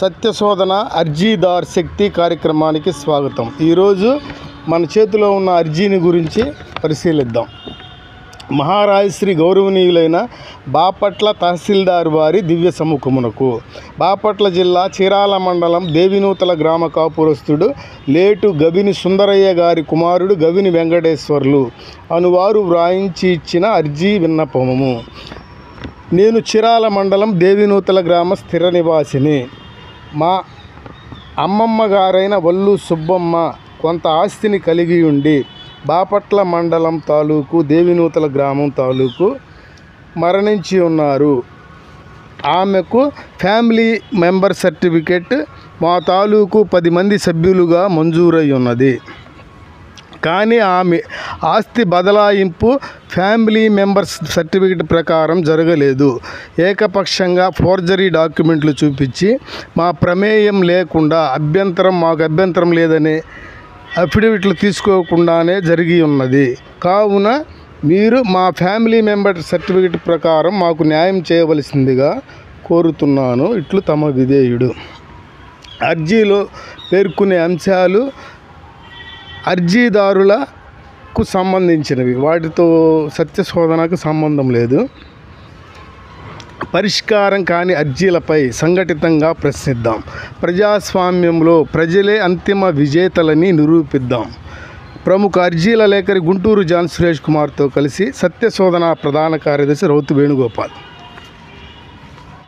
సత్యశోధన అర్జీదార్ శక్తి కార్యక్రమానికి స్వాగతం. ఈరోజు మన చేతిలో ఉన్న అర్జీని గురించి పరిశీలిద్దాం. మహారాజశ్రీ గౌరవనీయులైన బాపట్ల తహసీల్దార్ వారి దివ్య సముఖమునకు బాపట్ల జిల్లా చీరాల మండలం దేవినూతల గ్రామ కాపురస్తుడు లేటు గవిని సుందరయ్య గారి కుమారుడు గవిని వెంకటేశ్వర్లు అనువారు వ్రాయించి ఇచ్చిన అర్జీ విన్నపము. నేను చీరాల మండలం దేవినూతల గ్రామ స్థిర నివాసిని. మా అమ్మమ్మ గారైన వల్లు సుబ్బమ్మ కొంత ఆస్తిని కలిగి ఉండి బాపట్ల మండలం తాలూకు దేవినూతల గ్రామం తాలూకు మరణించి ఉన్నారు. ఆమెకు ఫ్యామిలీ మెంబర్ సర్టిఫికెట్ మా తాలూకు 10 మంది సభ్యులుగా మంజూరై ఉన్నది. కానీ ఆమె ఆస్తి బదలాయింపు ఫ్యామిలీ మెంబర్స్ సర్టిఫికెట్ ప్రకారం జరగలేదు. ఏకపక్షంగా ఫోర్జరీ డాక్యుమెంట్లు చూపించి మా ప్రమేయం లేకుండా మాకు అభ్యంతరం లేదనే అఫిడవిట్లు తీసుకోకుండానే జరిగి ఉన్నది. కావున మీరు మా ఫ్యామిలీ మెంబర్ సర్టిఫికెట్ ప్రకారం మాకు న్యాయం చేయవలసిందిగా కోరుతున్నాను. ఇట్లు తమ విధేయుడు. అర్జీలో పేర్కొనే అంశాలు అర్జీదారులకు సంబంధించినవి, వాటితో సత్యశోధనకు సంబంధం లేదు. పరిష్కారం కాని అర్జీలపై సంఘటితంగా ప్రశ్నిద్దాం. ప్రజాస్వామ్యంలో ప్రజలే అంతిమ విజేతలని నిరూపిద్దాం. ప్రముఖ అర్జీల లేఖరి గుంటూరు జాన్ సురేష్ కుమార్తో కలిసి సత్యశోధన ప్రధాన కార్యదర్శి రౌతు వేణుగోపాల్.